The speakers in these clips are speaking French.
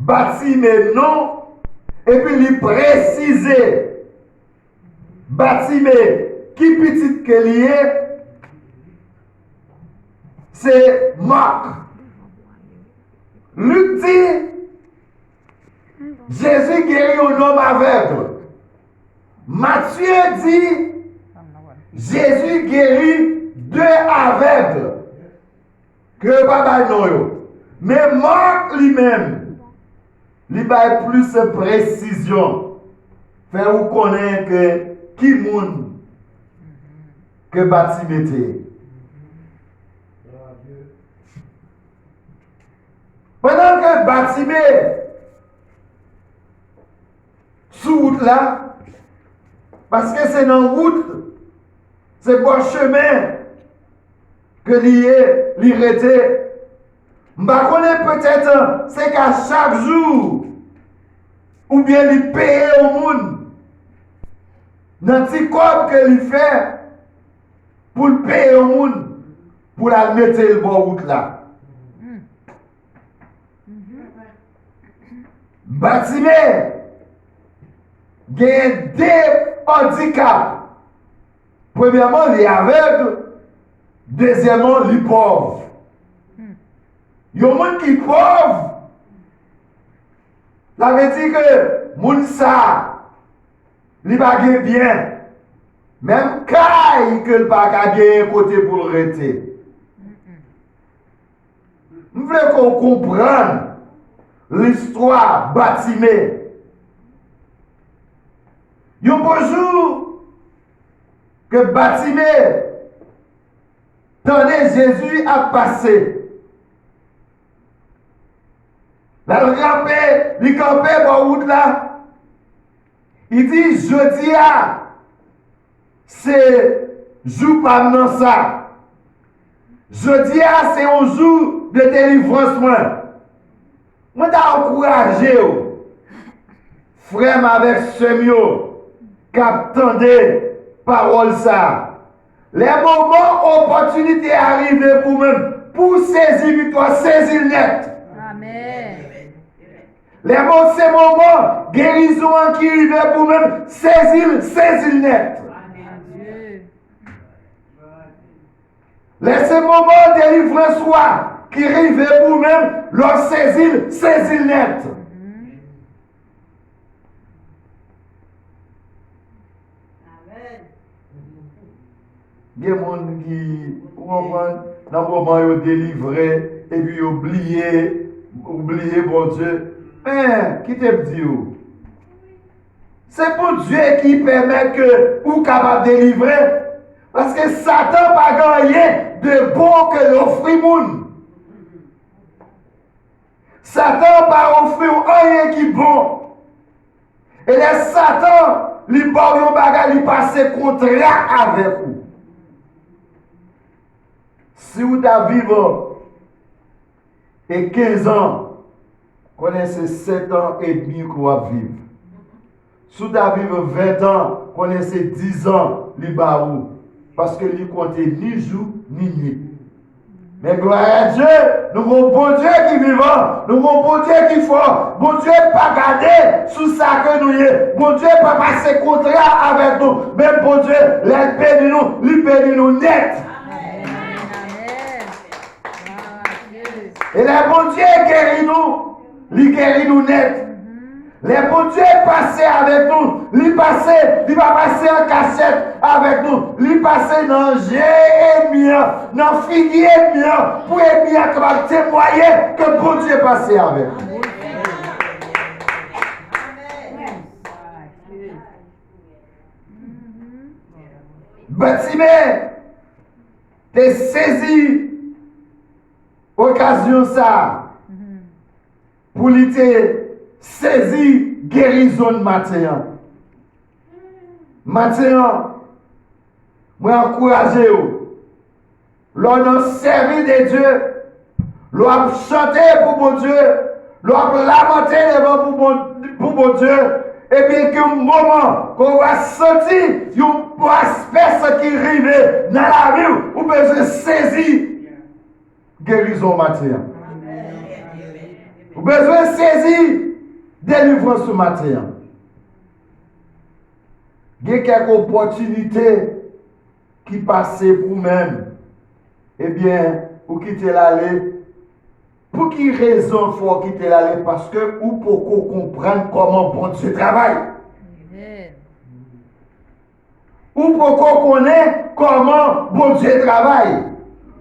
bâtiment non, et puis il précise bâtiment qui petit que lié, c'est Marc. Luc dit, Jésus guérit un homme aveugle. Matthieu dit, Jésus guérit 2 aveugles. Que papa non. Mais Marc lui-même, il a plus de précision. Fait vous connaître que qui monde que bâtiment. Pendant que bâtiment sous route là, parce que c'est dans route, c'est bon chemin que l'y rete. M'a connaît peut-être c'est qu'à chaque jour ou bien il paye au monde dans petit corps que il fait pour le payer au monde pour la mettre le bon route là. Bâtiment il y a 2 handicaps. Premièrement, les aveugles. Deuxièmement, les pauvres. Il y a des gens qui sont pauvres. Ça veut dire que moun sa, il va gagner bien. Même quand il va gagner un côté pour le rester. Je veux qu'on comprenne l'histoire bâtiment. Il y a un beau jour que bâtiment, tenez, Jésus a passé. Là, il campait dans la route là. Il dit, jeudi, c'est jour pas dans ça. Jeudi, c'est un jour de délivrance. Moi, t'ai encouragé, frère avec semio, qui attendait parole ça. Les moments, opportunités arrivent pour même, pour saisir victoire, saisir net. Amen. Les mots, ces moments, guérison qui arrivent pour même, saisir net. Les moments de délivrance qui arrivent pour même, leur saisir net. Il y a des gens qui, dans le moment où ils délivré et puis oublié bon Dieu. Mais, qui te dit? C'est pour Dieu qui permet que vous soyez capable de délivrer. Parce que Satan n'a pas rien de bon que l'offre moun. Satan n'a pas offert rien qui est bon. Et les Satan, il passe contrat avec vous. Si vous avez vécu et 15 ans, connaissez 7 ans et demi que vous vivre. Si vous avez vécu 20 ans, connaissez 10 ans, libarou. Parce que lui comptait ni jour ni nuit. Mais gloire à Dieu, nous avons bon Dieu qui est vivant, nous avons bon Dieu qui est fort. Bon Dieu n'est pas gardé sous ça que nous y est. Bon Dieu n'est pas passé contrat avec nous. Même bon Dieu, il bénit nous net. Et le bon Dieu guérit nous net. Le bon Dieu est passé avec nous. Il va passer en cassette avec nous. Il passé dans Jérémia, dans figuier pour être capable de témoigner que bon Dieu est passé avec nous. Bâtiment, t'es saisi occasion ça pour l'été. Saisi guérison de matin. Matin, moi encourager vous. L'on servi de Dieu, l'on chanter pour mon Dieu, l'on lamenter pour mon Dieu. Et bien qu'un moment qu'on va sentir un aspect qui arrive dans la vie, ou besoin saisir guérison matin. Vous avez besoin de saisir délivrance ce matin. Il y a quelques opportunités qui passent pour vous-même. Eh bien, vous quittez l'aller. Pour quelle raison il faut quitter l'aller? Parce que vous pouvez comprendre comment bon Dieu travaille. Vous pouvez connaître comment bon Dieu travaille.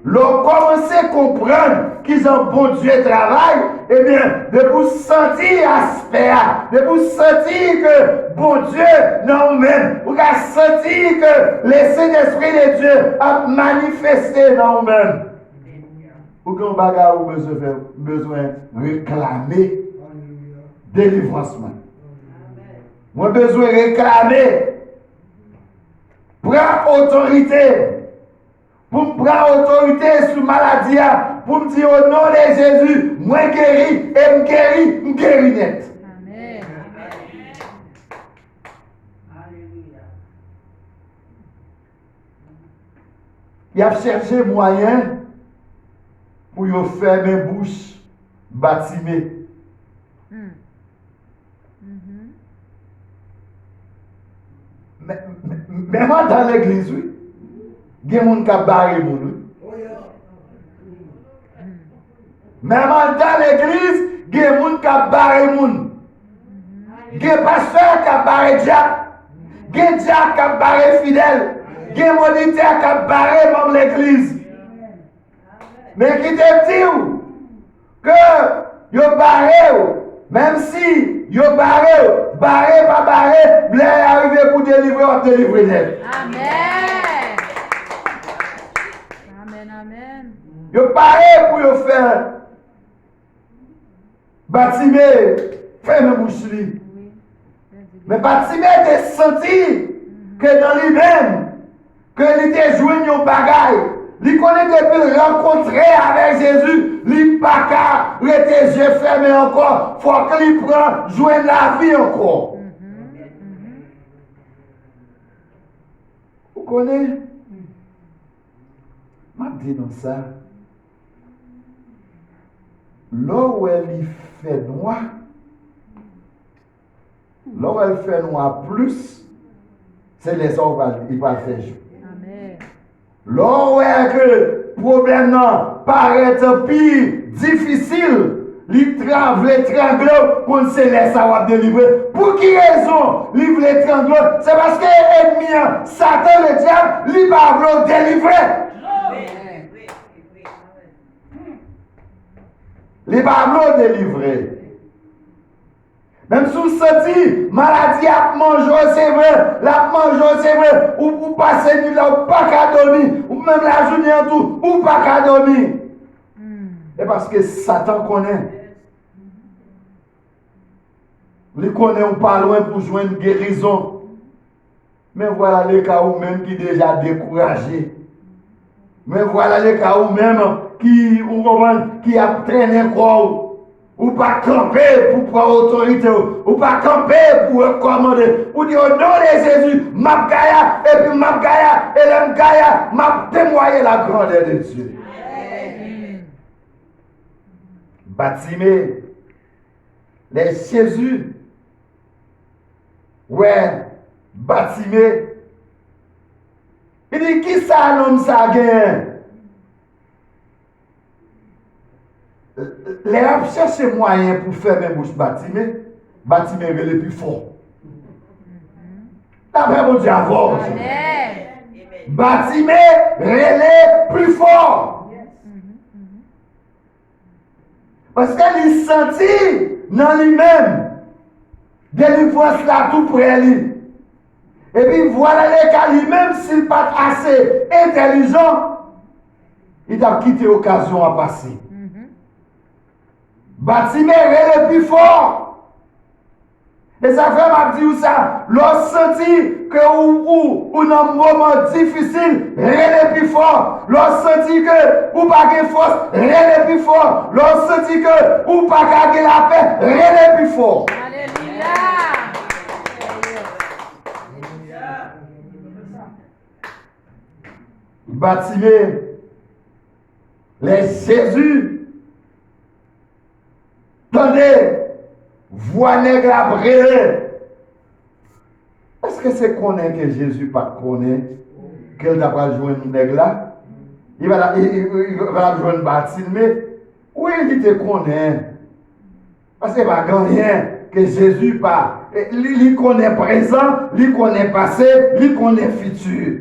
Lorsque commencez à comprendre qu'ils ont bon Dieu travail, eh bien, de vous sentir aspect, de vous sentir que bon Dieu, non même, vous allez sentir que le Saint-Esprit de Dieu a manifesté dans vous-même. Pour qu'on bagarre, vous avez besoin de réclamer délivrance. Vous avez besoin de réclamer, prendre autorité. Pour me prendre autorité sur la maladie, pour me dire au nom de Jésus, moi guéri et me guéri net. Amen. Il a cherché moyen pour fermer bouche, bâtimer. Même dans l'église, oui. Il y a des gens qui ont barré les gens. Même dans l'église, il y a des gens qui ont barré les gens. Il y a des pasteurs qui ont barré les diacres. Il y a des diacres qui ont barré les fidèles. Il y a des moniteurs qui ont barré même l'église. Mais qui te dit que vous barré, même si vous barré, pas barré, vous arrivé pour délivrer, on délivre net. Amen. Amen. Yo paré pour yo faire bâtiment, faire mes boucheries. Mais bâtiment te senti que dans lui-même, que il te joué une bagaille. Il connaît depuis rencontrer avec Jésus, il pas qu'à rester yeux fermés encore. Il faut qu'il prenne jouer la vie encore. Vous connaissez? Je dis dans ça. Là où elle fait noir, là où elle fait noir plus, c'est les hommes qui vont faire jour. Là où le problème paraît pire, difficile, l'étrangler pour se laisser avoir délivré. Pour qui raison l'étrangler? C'est parce que l'ennemi, Satan, le diable, il va vouloir délivrer. Les bablos délivrés. Même si vous sentez maladie à manger, c'est vrai, la manger, c'est vrai, ou vous passez nuit là, ou pas qu'à dormir, ou même la journée en tout, ou pas qu'à dormir. Et parce que Satan connaît. Il connaît, on pas loin pour joindre une guérison. Mais voilà les cas où même qui déjà découragé. Mais voilà les cas où même qui a traîné quoi ou pas camper pour prendre autorité ou pas camper pour recommander ou dire au nom de Jésus m'a gaya et puis m'a gaya et l'aime gaya m'a témoigné la grandeur de Dieu. Bâtimé les Jésus ouais bâtimé il dit qui ça l'homme ça gagne. Les gens cherchent moyen pour faire mes bouches bâtimées est le plus fort. D'après mon Dieu, avant. Bâtimé est le plus fort. Parce qu'il sentit dans lui-même délivrance là tout près lui. Et puis voilà les cas lui-même, s'il n'est pas assez intelligent, il a quitté l'occasion à passer. Bâtiment est le plus fort. Et ça fait m'a dit ça. Lorsque senti que ou dans un moment difficile, rien le plus fort. Lorsque senti que ou pas de force, rien le plus fort. Lorsque senti que ou pas de la paix, rien le plus fort. Alléluia. Bâtiment les Jésus Tendez, voix nègre la brûler. Est-ce que c'est connaît que Jésus pas connaît qu'elle n'a pas joué une nègre là? Il va la jouer une bâtiment, mais oui, il te connaît. Parce que pas rien que Jésus pas. Il connaît présent, il connaît passé, il connaît futur.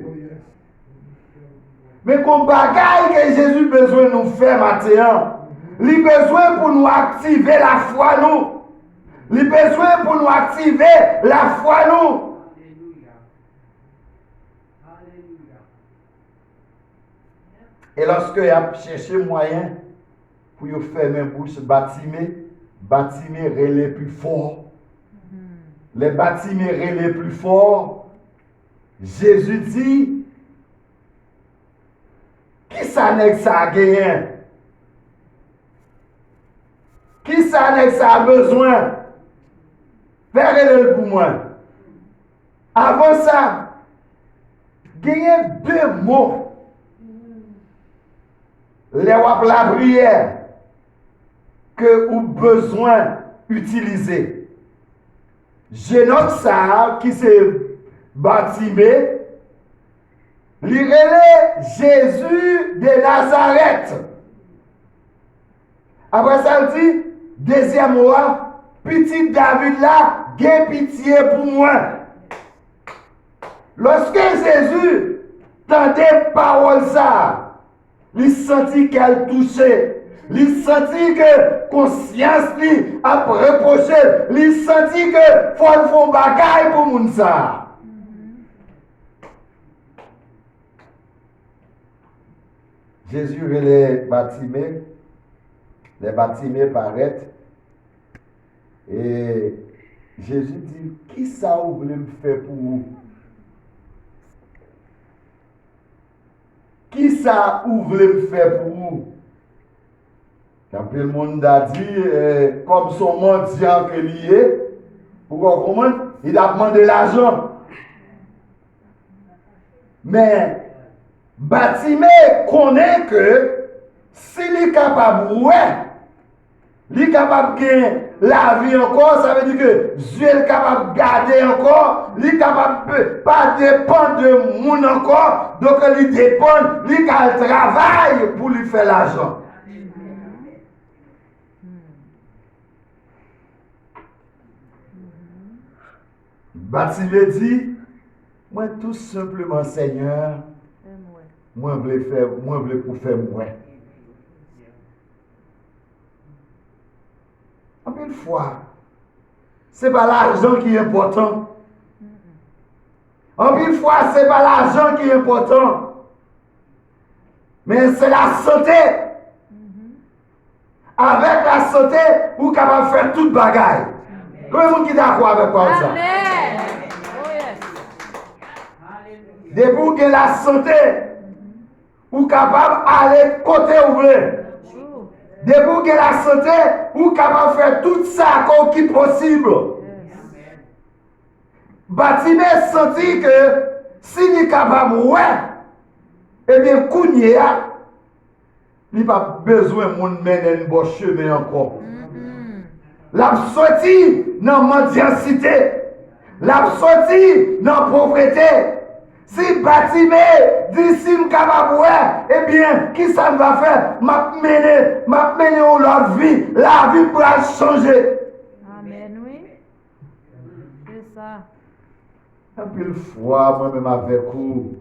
Mais comme bagaille que Jésus a besoin de nous faire maintenant, il a besoin pour nous activer la foi nous. Il a besoin pour nous activer la foi nous. Et lorsque il a cherché moyen pour faire mes bouches bâtiment relais plus fort. Les bâtiments relais plus fort. Jésus dit, qui ça n'est que ça a gagné? Qui ça n'est que ça a besoin? Faites-le pour moi. Avant ça, gagner deux mots. Les wap la prière que vous besoin d'utiliser. Je note ça qui s'est baptisé. L'irélé Jésus de Nazareth. Après ça, il dit, deuxième mois, petit David là, gain pitié pour moi. Lorsque Jésus tendait parole ça, il sentit qu'elle touchait. Il sentit que conscience lui a reproché. Il sentit que faut faire bagaille pour moun ça. Jésus les bâtiments paraissent. Et Jésus dit, qui ça vous voulez me faire pour vous? Qui ça vous voulez me faire pour vous? Quand le monde a dit, comme son mendiant que lié, pourquoi comment? Il a demandé l'argent. Mais, Baptiste connaît que s'il est capable, il est capable de gagner la vie encore, ça veut dire que Dieu est capable de garder encore, il est capable de pas dépendre de monde encore, donc il dépend, il travaille pour lui faire l'argent. Baptiste dit, moi tout simplement Seigneur, moi je voulais pour faire moi. En une fois, ce n'est pas l'argent qui est important. En une fois, ce n'est pas l'argent qui est important. Mais c'est la santé. Avec la santé, vous êtes capable de faire toute bagaille. Comment vous êtes d'accord avec moi ça? Depuis que vous avez la santé, vous êtes capable d'aller côté ouvert. Depuis que vous avez la santé, vous êtes capable de faire tout ça qui est possible. Baptiste sentit que s'il est capable, eh bien, Kounia, il n'a pas besoin de mener un bon chemin encore. La sortie dans la mendiantité, la sortie dans la pauvreté. Si Baptiste dit si je suis capable, eh bien, qui ça va faire? M'a mené au leur vie. La vie pourra changer. Amen, oui. C'est ça. Un peu de fois, moi-même avec vous,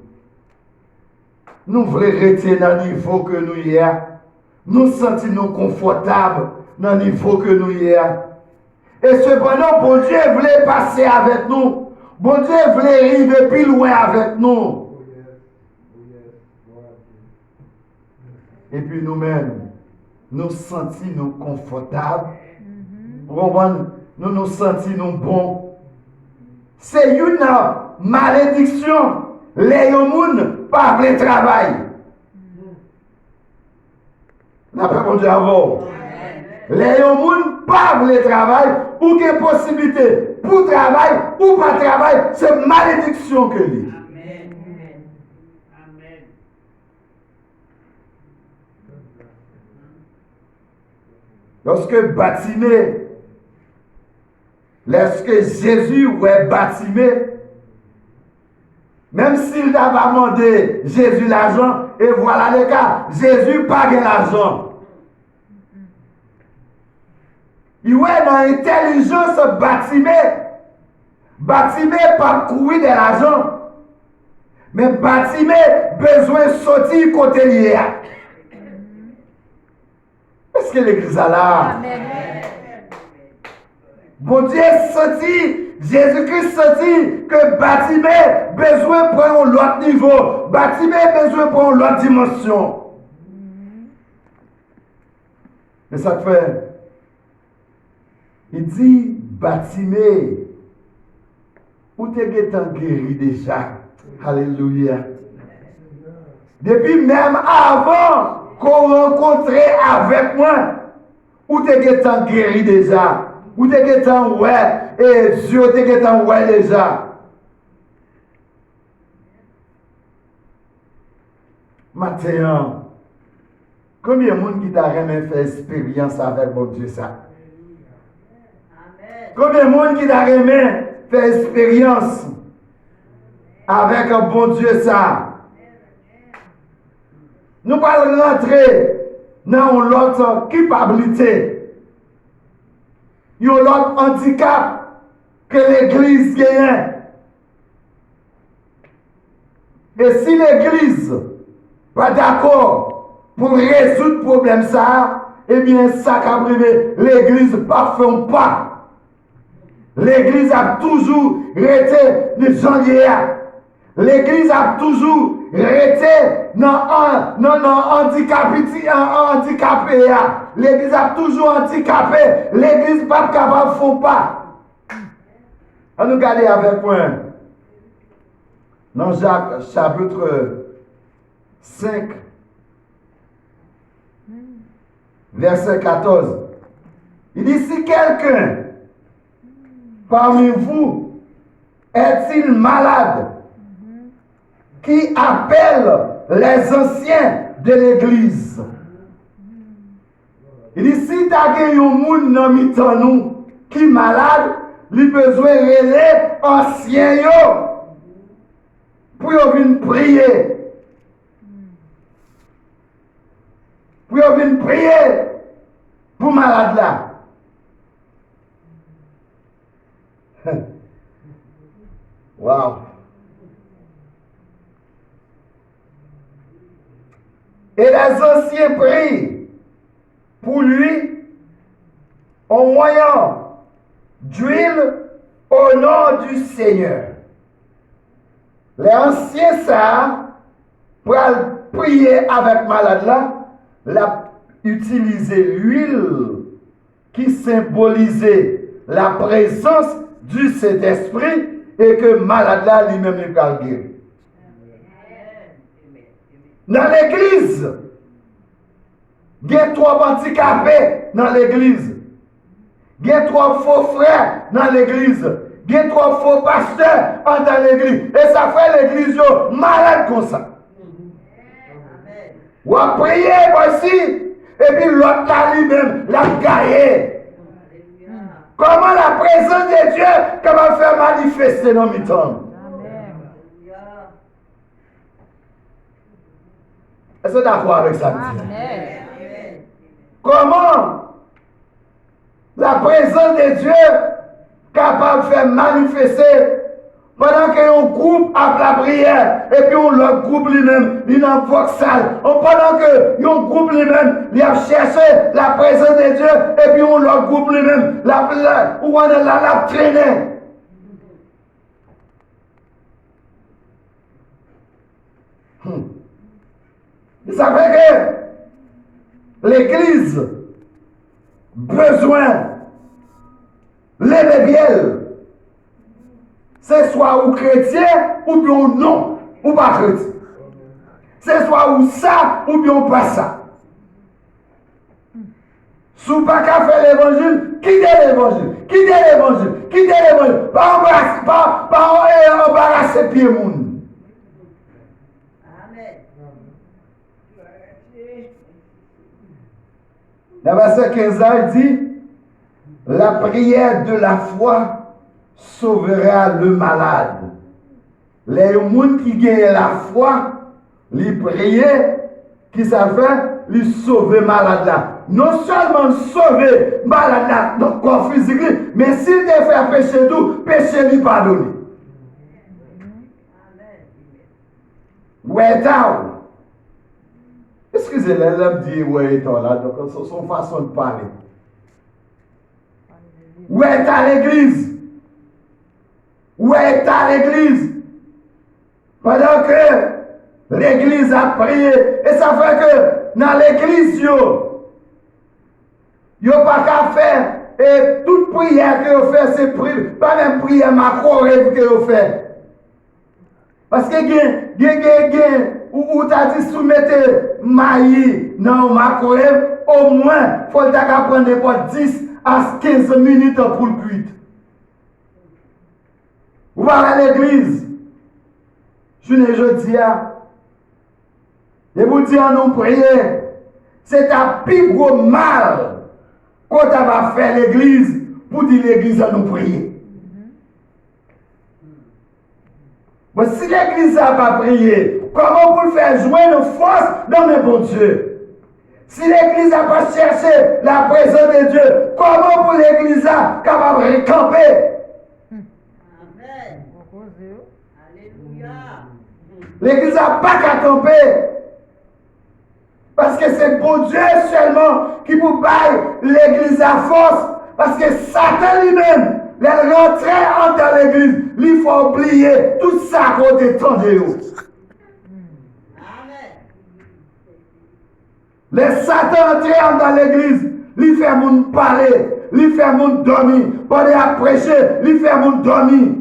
nous voulons rester dans le niveau que nous y sommes. Nous sentons confortables dans le niveau que nous y sommes. Et cependant, bon Dieu voulait passer avec nous. Bon Dieu voulait arriver plus loin avec nous. Et puis nous-mêmes, nous sentons confortables. Nous nous sentons bons. C'est une malédiction. Les gens par le travail. D'après mon Dieu avant. Les gens par le travail ou quelle possibilité pour travail ou pas travail, c'est malédiction que lui. Lorsque Bartimée, lorsque Jésus ouais Bartimée, même s'il n'a pas demandé Jésus l'argent, et voilà le cas, Jésus pas de l'argent. Il ouais dans l'intelligence Bartimée pas courir de l'argent. Mais Bartimée besoin de sortir côté lié. Est-ce que l'église a là? Amen. Bon Dieu sorti, Jésus-Christ sorti que Bartimée besoin de prendre l'autre niveau. Bartimée besoin de prendre l'autre dimension. Et ça te fait. Il dit, Bartimée, où t'es guéri déjà? Alléluia. Depuis même avant qu'on rencontrait avec moi, où t'es guéri déjà? Où t'es ouais, et Dieu t'es ouais déjà. Maintenant, combien de monde qui t'a jamais fait expérience avec mon Dieu ça? Combien de monde qui t'a jamais fait expérience avec un bon Dieu ça? Nous allons rentrer dans l'autre culpabilité. Il y a l'autre handicap que l'Église gagne. Et si l'Église n'est pas d'accord pour résoudre le problème ça, eh bien ça qu'a privé, l'Église ne pas fait pas. L'Église a toujours été de janvier. L'Église a toujours été handicapé. L'Église a toujours handicapé. L'Église n'est pas capable de faire pas. On nous regarde avec moi. Dans Jacques chapitre 5, verset 14. Il dit, si quelqu'un parmi vous est-il malade, qui appelle les anciens de l'Église. Il dit, si tu as un monde dans nous qui est malade, il a besoin de relais anciens pour venir prier. Pour venir prier pour malade là. Wow. Et les anciens prient pour lui en moyen d'huile au nom du Seigneur. Les anciens ça, pour prier avec malade là, l'a utilisé l'huile qui symbolisait la présence du Saint-Esprit et que malade là lui-même le guérir. Dans l'église, il y a 3 handicapés dans l'église. Il y a 3 faux frères dans l'église. Il y a 3 faux pasteurs dans l'église. Et ça fait l'église malade comme ça. Ou à prier voici. Et puis l'autre là lui-même l'a gagné. Comment la présence de Dieu comment faire manifester dans mes temps? Est-ce que vous êtes d'accord avec ça? Amen. Comment la présence de Dieu capable de faire manifester pendant qu'un groupe a la prière et puis l'autre groupe lui-même, il a voxal. Pendant que un groupe lui-même, il a cherché la présence de Dieu et puis l'autre groupe lui-même, l'a traîné. Ça fait que l'Église besoin l'événement, c'est soit ou chrétien ou bien non, ou pas chrétien. C'est soit ou ça ou bien pas ça. Si vous pas qu'à faire l'évangile, quittez l'évangile, quittez l'évangile, quittez l'évangile. Pas embarrasser pied moun. Dans verset 15, il dit, la prière de la foi sauvera le malade. Les gens qui gagnent la foi, les prier, qui savent, les sauver malade là. Non seulement sauver malade là, dans le corps physique, mais s'il te fait pécher tout, péché lui pardonner. Ouais, excusez-moi, l'homme dit ouais, là, donc son façon de parler. Où est à l'église? Où est à l'église? Pendant que l'église a prié, et ça fait que dans l'église, yo pas qu'à faire, et toute prière que vous faites, c'est prière, pas même prière macro-rêve que vous faites. Parce que ou t'as dit soumettez maïs dans macro-rêve, au moins, il faut prendre 10 à 15 minutes pour le cuire. Vous allez à l'église. Je ne dis pas. Et vous dites nous prier. C'est un plus gros mal qu'on va faire l'église pour dire l'église à nous prier. Mais si l'église n'a pas prié, comment vous le faire jouer nos forces dans mes bons dieux? Si l'église n'a pas cherché la présence de Dieu, comment pour l'église a capable de camper? Amen. Alléluia. L'église n'a pas qu'à camper. Parce que c'est pour Dieu seulement qui vous baille l'église à force. Parce que Satan lui-même, il rentrait dans l'église, il faut oublier tout ça qu'on détend de vous. Les Satan entrent dans l'église, il fait mon parler, il fait mon dormir. Pendant à prêcher, il fait mon dormir.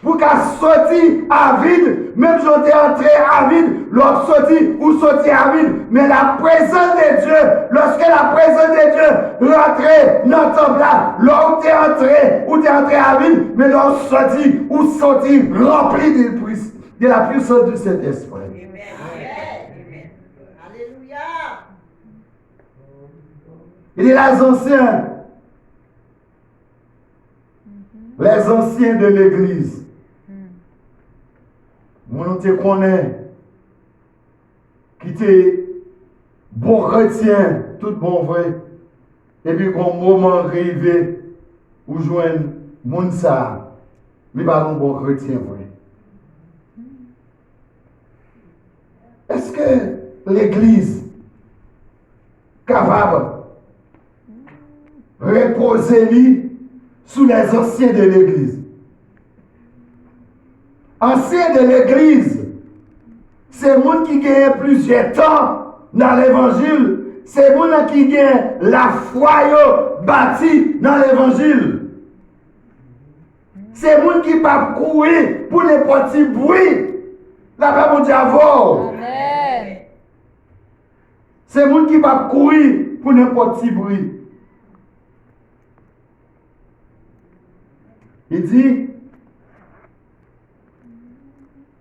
Pour qu'à sortir à vide, même si on est entré à vide, l'on sorti ou sorti à vide. Mais la présence de Dieu, lorsque la présence de Dieu rentre dans le temple là, l'on est entré ou est entré à vide, mais l'on sorti ou sorti rempli de la puissance de cet esprit. Il est les anciens de l'église. Moi, te connais, qui était bon chrétien, tout bon vrai, et puis quand le moment arrivé, où joindre moun ça, il pas un bon chrétien vrai. Est-ce que l'église capable reposer lui sous les anciens de l'église? Anciens de l'église, c'est les gens qui gagnent plusieurs temps dans l'évangile. C'est les gens qui gagnent la foi bâtie dans l'évangile. C'est les gens qui ne peuvent pas courir pour les petits bruits. La paix pour diable. Amen. C'est les gens qui ne peuvent pas courir pour les petits bruits. Il dit,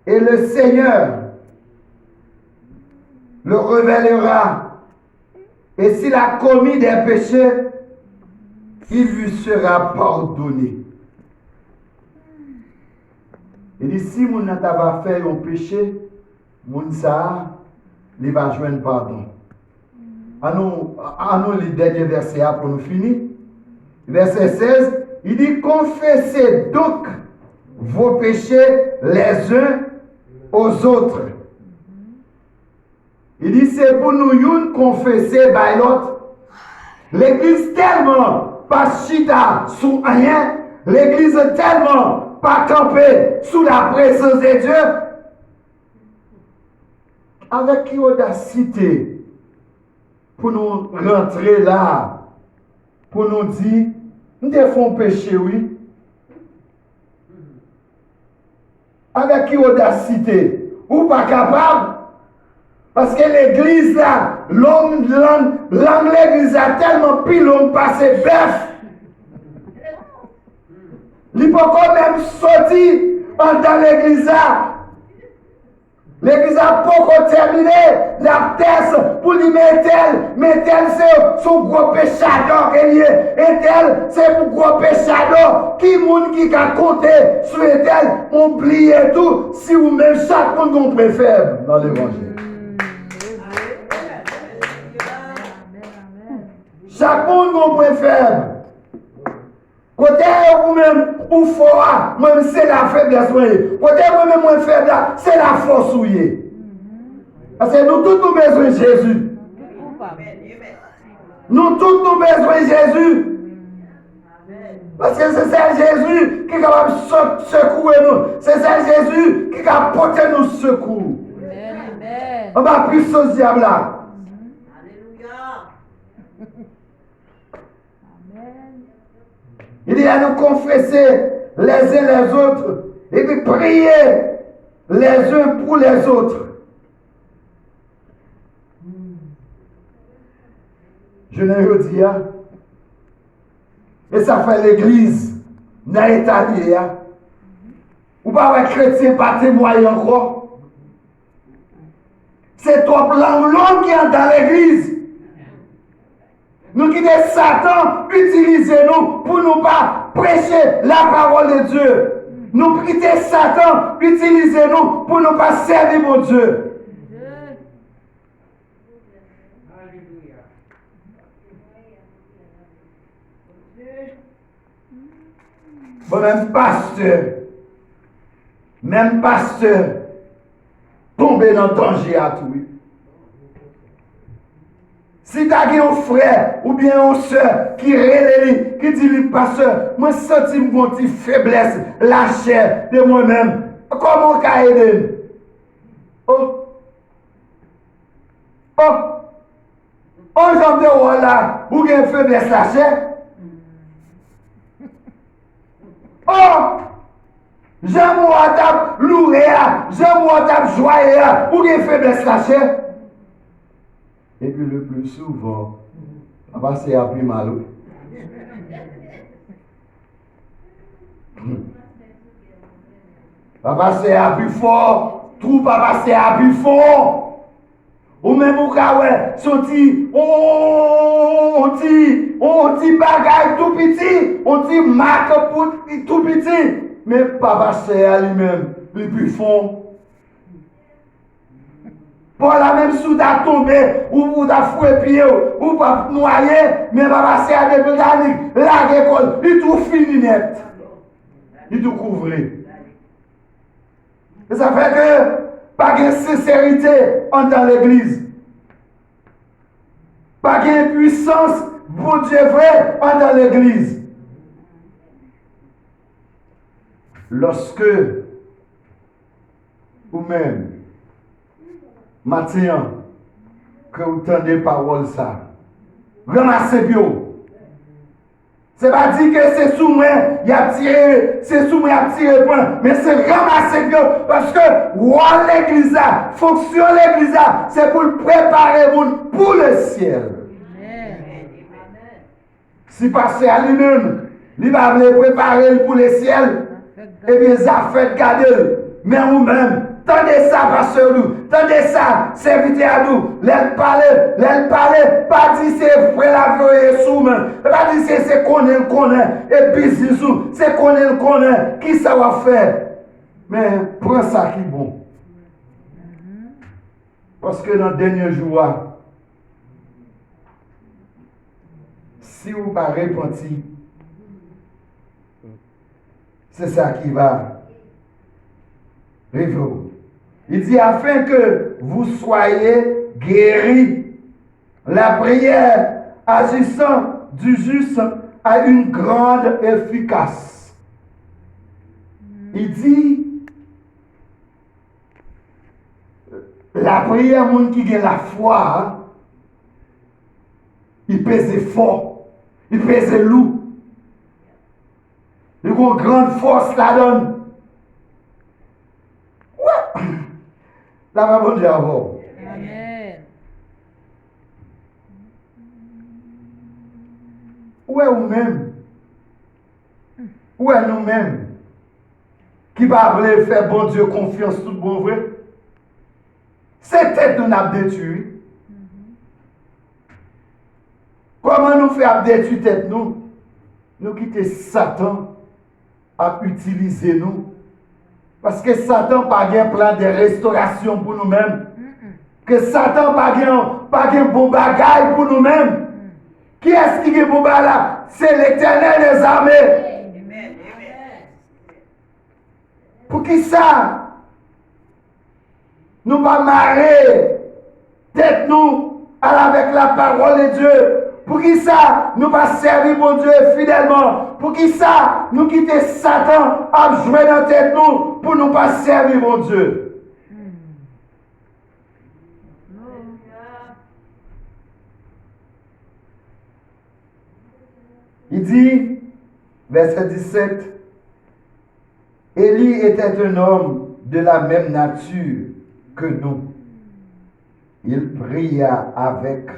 et le Seigneur le révélera, et s'il a commis des péchés, il lui sera pardonné. Il dit, si mon n'a pas fait un péché, mon ça, il va joindre pardon. À nous les derniers versets pour nous finir. Verset 16, il dit, confessez donc vos péchés les uns aux autres. Il dit, c'est pour nous une confesser by l'autre. L'église tellement pas chita sous rien, l'église tellement pas campée sous la présence de Dieu. Avec qui audacité pour nous rentrer là, pour nous dire, nous devons pécher, oui. Avec qui audacité? Ou pas capable? Parce que l'église là, l'église a tellement plus long passé bœuf. Il peut quand même sortir dans l'église là. L'église a pas encore terminé. La test pour lui mettre c'est son gros péchador qu'il y a. Et tel, c'est pour gros péchador. Qui moun qui a compté sur tel, oubliez tout. Si vous même chaque monde qu'on préfère dans l'évangile. Chaque monde qu'on préfère. Côté vous-même, ou fort, même c'est la faiblesse. Côté vous-même, moins faible, c'est la force. Parce que nous tous nous besoin de Jésus. Nous tous nous besoin de Jésus. Parce que c'est ça Jésus qui est capable de secouer nous. C'est ça Jésus qui est capable de porter nous secours. On va plus ce diable là. Il dit à nous confesser les uns les autres et puis prier les uns pour les autres. Je l'ai dit, et ça fait l'église dans l'Italie. Ou pas un chrétien pas témoigner encore. C'est toi l'homme qui est dans l'église. Nous quittons Satan, utilisez-nous pour nous pas prêcher la parole de Dieu. Nous quittons Satan, utilisez-nous pour nous pas servir mon Dieu. Bon, même pasteur, tomber dans le danger à tout. Si tu as un frère ou bien une soeur qui relève, qui dit pasteur, moi senti mon petit faiblesse, la chair de moi-même, comment on peut aider? Oh, j'en ai là, ou bien faiblesse la chair? Oh, j'aime moi tape louer, j'aime moi tape joyer, ou bien faiblesse la chair? Et puis le plus souvent, on va se appuyer mal. On va se appuyer fort, tout va se appuyer fort. Ou même au cas où, sorti, on dit bagaille tout petit, on dit marque pour tout petit, mais papa c'est à lui-même, le plus fond. Pour la même sous ta tombé, ou ta foué pied, ou pas noyer, mais papa c'est à des mécaniques, la récolte, il tout fini net. Il tout couvre. Et ça fait que, pas de sincérité dans l'église. Pas de puissance pour Dieu vrai dans l'église. Lorsque, ou même, matin, que vous entendez parole ça, ramassez bien. C'est pas dire que c'est sous moi, il a tiré, c'est sous moi, il a tiré point, mais c'est ramasser bien, parce que l'église, fonction l'église, c'est pour préparer le monde pour le ciel. Si passer à lui-même, il va préparer pour le ciel, eh bien, ça fait garder, mais vous-même, tendez ça, pasteur nous, tendez ça, serviteur à nous, l'aile parler, pas dire c'est vrai la vie sous même, pas dire c'est connaît, et puis c'est connaît, qui ça va faire? Mais prends ça qui est bon. Parce que dans le dernier jour, si vous ne pas repentir, c'est ça qui va arriver. Il dit afin que vous soyez guéris. La prière agissant du juste a une grande efficace. Il dit la prière, monde qui a la foi, il pèse fort, il pèse lourd. Il a une grande force là-dedans. La maman de avant. Amen. Où est vous-même? Où est nous-mêmes? Qui va faire bon Dieu confiance tout bon vrai? C'est tête nous n'a détruit. Comment nous faire détruire tête nous? Nous quitter Satan à utiliser nous. Parce que Satan n'a pas un plan de restauration pour nous-mêmes. Que Satan n'a pas un bon bagage pour nous-mêmes. Qui est-ce qui est bon bagage là? C'est l'Éternel des armées. Pour qui ça? Nous va marrer tête nous avec la parole de Dieu. Pour qui ça? Nous va servir mon Dieu fidèlement. Pour qui ça? Nous quitter Satan à jouer dans tête nous pour nous pas servir mon Dieu. Il dit, verset 17, Élie était un homme de la même nature que nous. Il pria avec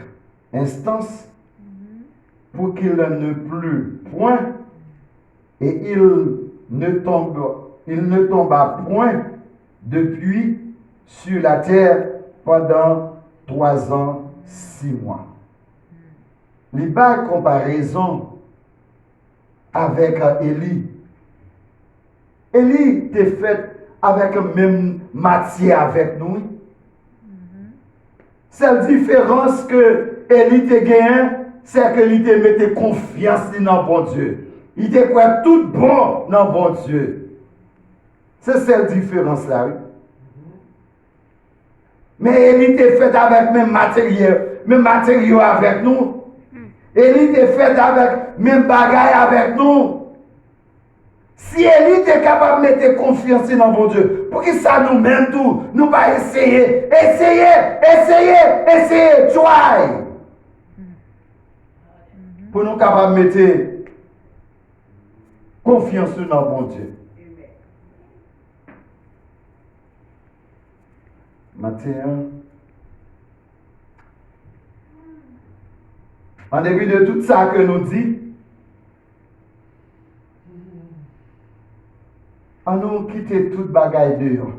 instance pour qu'il ne plût point et il ne tomba point depuis sur la terre pendant 3 ans, 6 mois. Les bas comparaison avec Élie. Élie était fait avec la même matière avec nous. Seule différence que Élie te gagne, c'est que il te mettait confiance dans bon Dieu. Il te croit tout bon dans bon Dieu. C'est cette différence là. Oui. Mais Élie te fait avec même matériaux avec nous. Élie te fait avec même bagaille avec nous. Si Élie est capable de mettre confiance dans bon Dieu, pour que ça nous mène tout, nous pas essayer, try. Pour nous capables de mettre confiance dans bon Dieu. Matin, en début de tout ça que nous dit, on nous quitter toute bagaille dehors.